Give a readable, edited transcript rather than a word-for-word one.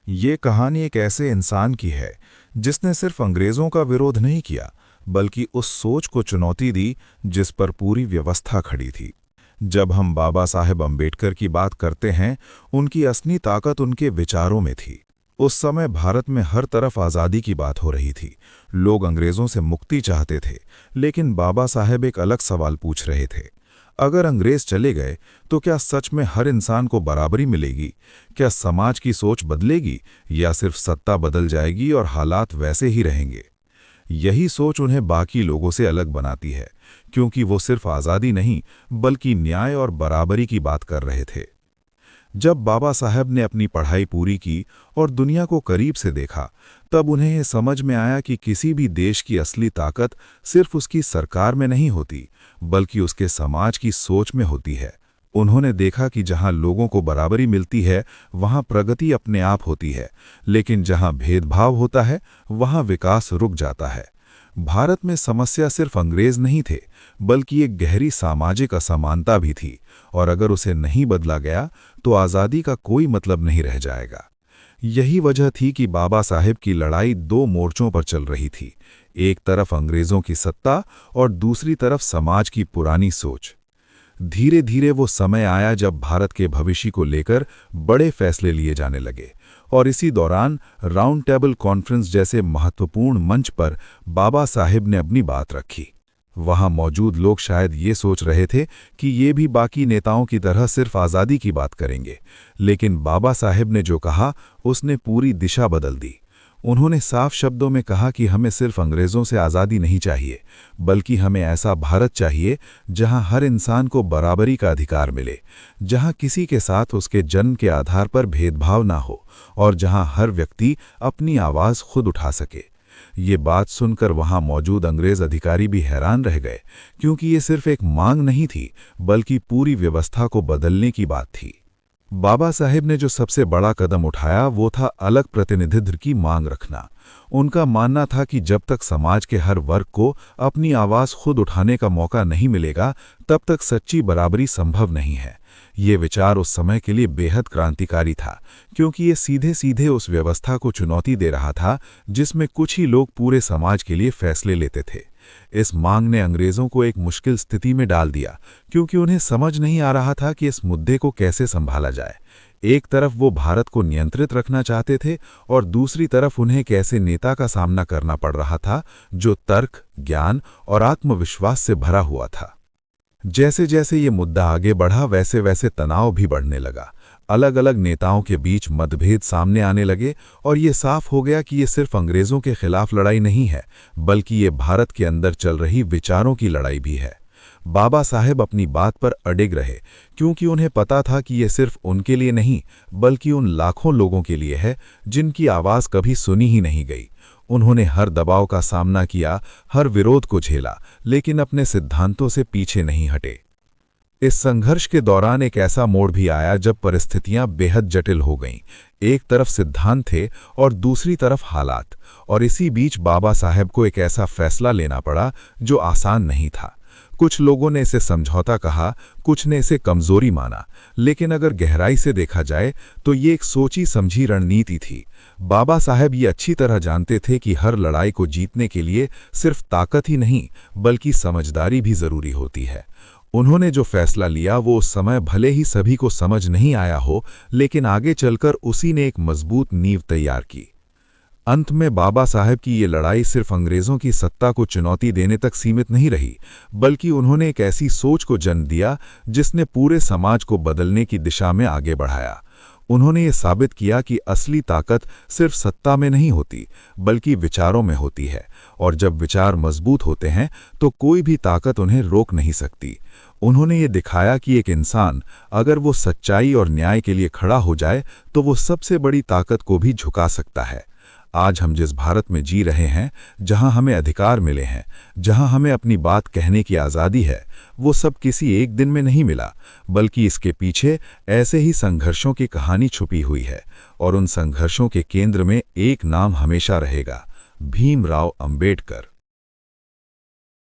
ये कहानी एक ऐसे इंसान की है जिसने सिर्फ अंग्रेजों का विरोध नहीं किया, बल्कि उस सोच को चुनौती दी जिस पर पूरी व्यवस्था खड़ी थी। जब हम बाबा साहेब अम्बेडकर की बात करते हैं, उनकी असली ताकत उनके विचारों में थी। उस समय भारत में हर तरफ आज़ादी की बात हो रही थी। लोग अंग्रेजों से मुक्ति चाहते थे, लेकिन बाबा साहेब एक अलग सवाल पूछ रहे थे। अगर अंग्रेज चले गए तो क्या सच में हर इंसान को बराबरी मिलेगी? क्या समाज की सोच बदलेगी या सिर्फ सत्ता बदल जाएगी और हालात वैसे ही रहेंगे? यही सोच उन्हें बाकी लोगों से अलग बनाती है, क्योंकि वो सिर्फ आज़ादी नहीं बल्कि न्याय और बराबरी की बात कर रहे थे। जब बाबा साहब ने अपनी पढ़ाई पूरी की और दुनिया को करीब से देखा, तब उन्हें यह समझ में आया कि किसी भी देश की असली ताकत सिर्फ उसकी सरकार में नहीं होती, बल्कि उसके समाज की सोच में होती है। उन्होंने देखा कि जहां लोगों को बराबरी मिलती है, वहां प्रगति अपने आप होती है, लेकिन जहां भेदभाव होता है, वहां विकास रुक जाता है। भारत में समस्या सिर्फ अंग्रेज नहीं थे, बल्कि एक गहरी सामाजिक असमानता भी थी, और अगर उसे नहीं बदला गया तो आज़ादी का कोई मतलब नहीं रह जाएगा। यही वजह थी कि बाबा साहेब की लड़ाई दो मोर्चों पर चल रही थी, एक तरफ अंग्रेजों की सत्ता और दूसरी तरफ समाज की पुरानी सोच। धीरे धीरे वो समय आया जब भारत के भविष्य को लेकर बड़े फैसले लिए जाने लगे, और इसी दौरान राउंड टेबल कॉन्फ्रेंस जैसे महत्वपूर्ण मंच पर बाबा साहेब ने अपनी बात रखी। वहां मौजूद लोग शायद ये सोच रहे थे कि ये भी बाकी नेताओं की तरह सिर्फ आज़ादी की बात करेंगे, लेकिन बाबा साहेब ने जो कहा उसने पूरी दिशा बदल दी। उन्होंने साफ शब्दों में कहा कि हमें सिर्फ अंग्रेज़ों से आज़ादी नहीं चाहिए, बल्कि हमें ऐसा भारत चाहिए जहां हर इंसान को बराबरी का अधिकार मिले, जहां किसी के साथ उसके जन्म के आधार पर भेदभाव ना हो, और जहां हर व्यक्ति अपनी आवाज़ खुद उठा सके। ये बात सुनकर वहां मौजूद अंग्रेज अधिकारी भी हैरान रह गए, क्योंकि ये सिर्फ एक मांग नहीं थी, बल्कि पूरी व्यवस्था को बदलने की बात थी। बाबा साहेब ने जो सबसे बड़ा कदम उठाया वो था अलग प्रतिनिधित्व की मांग रखना। उनका मानना था कि जब तक समाज के हर वर्ग को अपनी आवाज़ खुद उठाने का मौका नहीं मिलेगा, तब तक सच्ची बराबरी संभव नहीं है। ये विचार उस समय के लिए बेहद क्रांतिकारी था, क्योंकि ये सीधे सीधे उस व्यवस्था को चुनौती दे रहा था जिसमें कुछ ही लोग पूरे समाज के लिए फैसले लेते थे। इस मांग ने अंग्रेजों को एक मुश्किल स्थिति में डाल दिया, क्योंकि उन्हें समझ नहीं आ रहा था कि इस मुद्दे को कैसे संभाला जाए। एक तरफ वो भारत को नियंत्रित रखना चाहते थे, और दूसरी तरफ उन्हें एक ऐसे नेता का सामना करना पड़ रहा था जो तर्क, ज्ञान और आत्मविश्वास से भरा हुआ था। जैसे जैसे ये मुद्दा आगे बढ़ा, वैसे वैसे तनाव भी बढ़ने लगा। अलग अलग नेताओं के बीच मतभेद सामने आने लगे, और ये साफ हो गया कि ये सिर्फ अंग्रेजों के खिलाफ लड़ाई नहीं है, बल्कि ये भारत के अंदर चल रही विचारों की लड़ाई भी है। बाबा साहेब अपनी बात पर अडिग रहे, क्योंकि उन्हें पता था कि ये सिर्फ उनके लिए नहीं, बल्कि उन लाखों लोगों के लिए है जिनकी आवाज़ कभी सुनी ही नहीं गई। उन्होंने हर दबाव का सामना किया, हर विरोध को झेला, लेकिन अपने सिद्धांतों से पीछे नहीं हटे। इस संघर्ष के दौरान एक ऐसा मोड़ भी आया जब परिस्थितियां बेहद जटिल हो गईं। एक तरफ सिद्धांत थे और दूसरी तरफ हालात, और इसी बीच बाबा साहेब को एक ऐसा फैसला लेना पड़ा जो आसान नहीं था। कुछ लोगों ने इसे समझौता कहा, कुछ ने इसे कमजोरी माना, लेकिन अगर गहराई से देखा जाए तो ये एक सोची समझी रणनीति थी। बाबा साहेब ये अच्छी तरह जानते थे कि हर लड़ाई को जीतने के लिए सिर्फ ताकत ही नहीं, बल्कि समझदारी भी जरूरी होती है। उन्होंने जो फैसला लिया वो उस समय भले ही सभी को समझ नहीं आया हो, लेकिन आगे चलकर उसी ने एक मजबूत नींव तैयार की। अंत में बाबा साहेब की ये लड़ाई सिर्फ अंग्रेजों की सत्ता को चुनौती देने तक सीमित नहीं रही, बल्कि उन्होंने एक ऐसी सोच को जन्म दिया जिसने पूरे समाज को बदलने की दिशा में आगे बढ़ाया। उन्होंने ये साबित किया कि असली ताकत सिर्फ सत्ता में नहीं होती, बल्कि विचारों में होती है, और जब विचार मजबूत होते हैं तो कोई भी ताकत उन्हें रोक नहीं सकती। उन्होंने ये दिखाया कि एक इंसान अगर वो सच्चाई और न्याय के लिए खड़ा हो जाए तो वो सबसे बड़ी ताकत को भी झुका सकता है। आज हम जिस भारत में जी रहे हैं, जहां हमें अधिकार मिले हैं, जहां हमें अपनी बात कहने की आज़ादी है, वो सब किसी एक दिन में नहीं मिला, बल्कि इसके पीछे ऐसे ही संघर्षों की कहानी छुपी हुई है। और उन संघर्षों के केंद्र में एक नाम हमेशा रहेगा, भीमराव अंबेडकर।